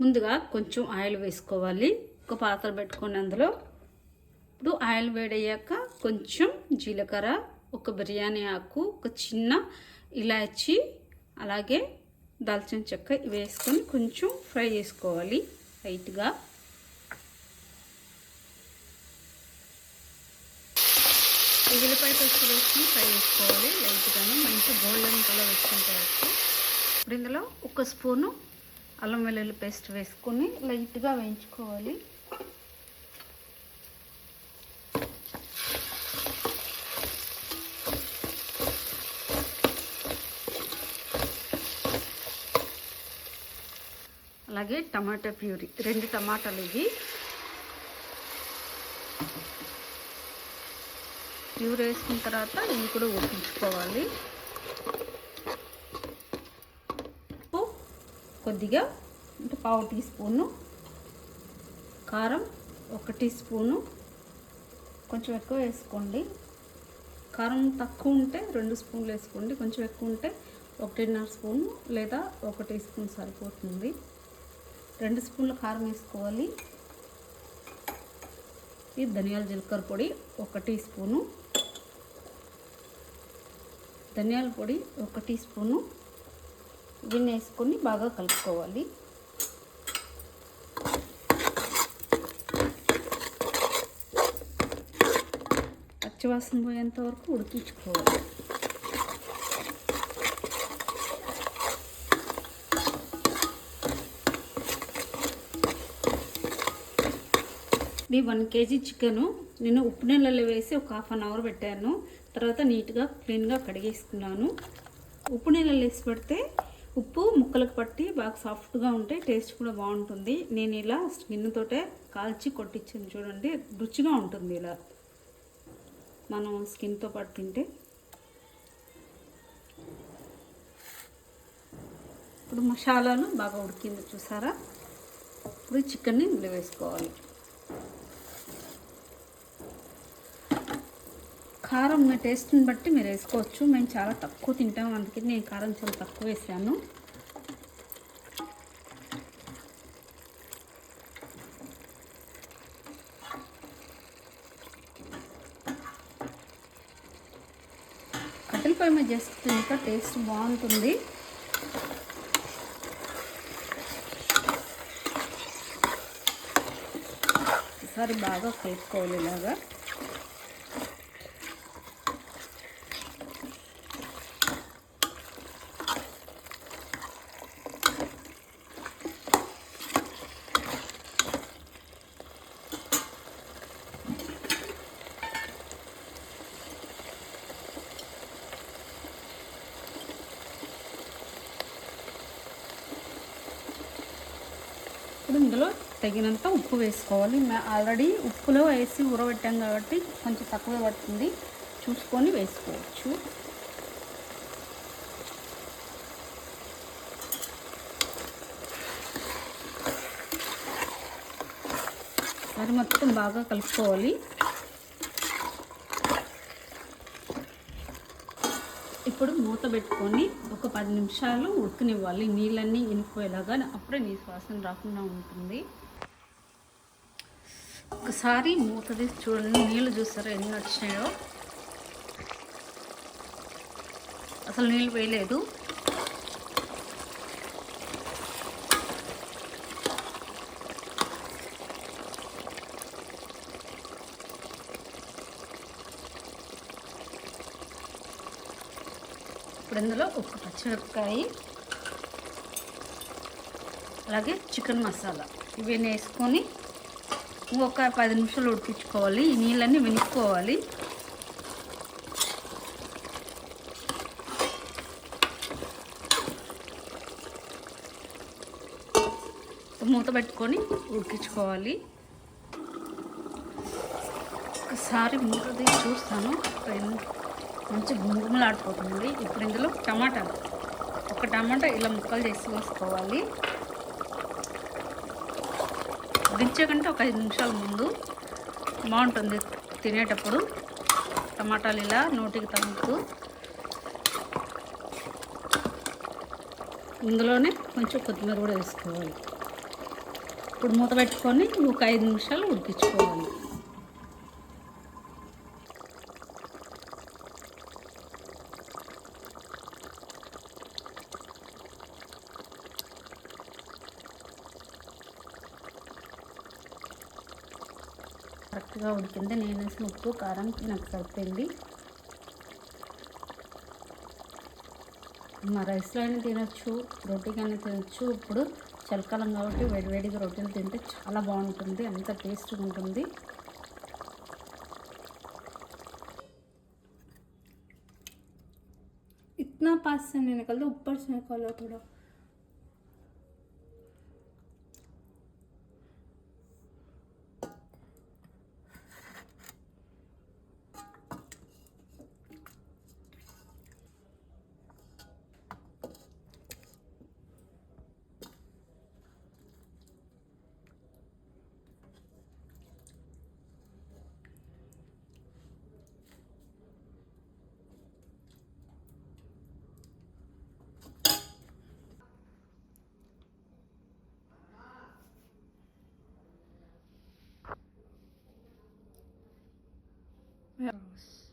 ముందుగా కొంచెం ఆయిల్ వేసుకోవాలి. ఒక పాత్ర పెట్టుకొని అందులో ఇప్పుడు ఆయిల్ వేడయ్యాక కొంచెం జీలకర్ర, ఒక బిర్యానీ ఆకు, ఒక చిన్న ఇలాచి, అలాగే దాల్చిన చెక్క వేసుకొని కొంచెం ఫ్రై చేసుకోవాలి లైట్గా. ఉల్లిపాయ పేస్ట్ వేసుకొని ఫ్రై చేసుకోవాలి లైట్గాను, మంచి గోల్డెన్ కలర్ వచ్చిన తర్వాత ఇప్పుడు ఇందులో ఒక స్పూను అల్లం వెల్లుల్లి పేస్ట్ వేసుకొని లైట్గా వేయించుకోవాలి. అలాగే టమాటా ప్యూరీ, 2 టమాటాలు ఇవి ప్యూరీ వేసుకున్న తర్వాత ఇవి కూడా ఉడికించుకోవాలి. కొద్దిగా అంటే 1/2 టీ స్పూను కారం, 1 టీ స్పూను, కొంచెం ఎక్కువ వేసుకోండి. కారం తక్కువ ఉంటే 2 స్పూన్లు వేసుకోండి, కొంచెం ఎక్కువ ఉంటే 1.5 స్పూను లేదా 1 టీ స్పూన్ సరిపోతుంది. 2 స్పూన్ల కారం వేసుకోవాలి. ఇది ధనియాల జీలకర్ర పొడి 1 టీ స్పూను, ధనియాల పొడి 1 టీ స్పూను, దీన్ని వేసుకొని బాగా కలుపుకోవాలి. పచ్చివాసన పోయేంత వరకు ఉడికించుకోవాలి. ఇది 1 కేజీ చికెను నేను ఉప్పు నీళ్ళలో వేసి ఒక 1/2 అవర్ పెట్టాను. తర్వాత నీట్గా క్లీన్గా కడిగేసుకున్నాను. ఉప్పు నీళ్ళలో వేసి పెడితే ఉప్పు ముక్కలకు పట్టి బాగా సాఫ్ట్గా ఉంటే టేస్ట్ కూడా బాగుంటుంది. నేను ఇలా స్కిన్ తోటే కాల్చి కొట్టించాను చూడండి, రుచిగా ఉంటుంది ఇలా మనం స్కిన్తో పాటు తింటే. ఇప్పుడు మసాలాలు బాగా ఉడికింది చూసారా. ఇప్పుడు చికెన్ని ఇందులో వేసుకోవాలి. కారం మీ టేస్ట్ని బట్టి మీరు వేసుకోవచ్చు. మేము చాలా తక్కువ తింటాం, అందుకే నేను కారం చాలా తక్కువ వేసాను. కట్టెల పొయ్యి మీద చేస్తే ఇంకా టేస్ట్ బాగుంటుంది. ఒకసారి బాగా కలుపుకోవాలి ఇలాగా. ఇప్పుడు ఇందులో తగినంత ఉప్పు వేసుకోవాలి. ఆల్రెడీ ఉప్పులో వేసి ఊరబెట్టాం కాబట్టి కొంచెం తక్కువ పడుతుంది, చూసుకొని వేసుకోవచ్చు. అది మొత్తం బాగా కలుపుకోవాలి. ఇప్పుడు మూత పెట్టుకొని ఒక 10 నిమిషాలు ఉడకనివ్వాలి, నీళ్ళన్నీ ఇనిపోయేలాగా. అప్పుడే నీ వాసన రాకుండా ఉంటుంది. ఒకసారి మూత తీసి చూడండి, నీళ్ళు చూసారా ఎన్ని వచ్చినాయో. అసలు నీళ్ళు వేయలేదు. ఇప్పుడు ఇందులో ఒక పచ్చిమిరపకాయ, అలాగే చికెన్ మసాలా ఇవన్నీ వేసుకొని ఇంకొక 10 నిమిషాలు ఉడికించుకోవాలి. ఈ నీళ్ళన్నీ వెనుక్కోవాలి. మూత పెట్టుకొని ఉడికించుకోవాలి. ఒకసారి మూత తీసి చూస్తాను, మంచి గుమగుమలాడిపోతుంది. ఇప్పుడు ఇందులో ఒక టమాటా ఇలా ముక్కలు చేసి వేసుకోవాలి. దించకంటే ఒక 5 నిమిషాల ముందు బాగుంటుంది తినేటప్పుడు. టమాటాలు ఇలా నోటికి తగులుతూ ఇందులోనే కొంచెం కొత్తిమీర కూడా వేసుకోవాలి. ఇప్పుడు మూత పెట్టుకొని ఒక 5 నిమిషాలు ఉడికించుకోవాలి. కరెక్ట్గా ఉడికింది. నేను వేసిన ఉప్పు కారం నాకు సరిపోయింది. మా రైస్లో అయినా తినొచ్చు, రోటీకైనా తినొచ్చు. ఇప్పుడు చలికాలం కాబట్టి వేడివేడిగా రొట్టెలు తింటే చాలా బాగుంటుంది, అంత టేస్ట్గా ఉంటుంది. इतना पास से नहीं निकलता, ऊपर से निकालो थोड़ा. Yes.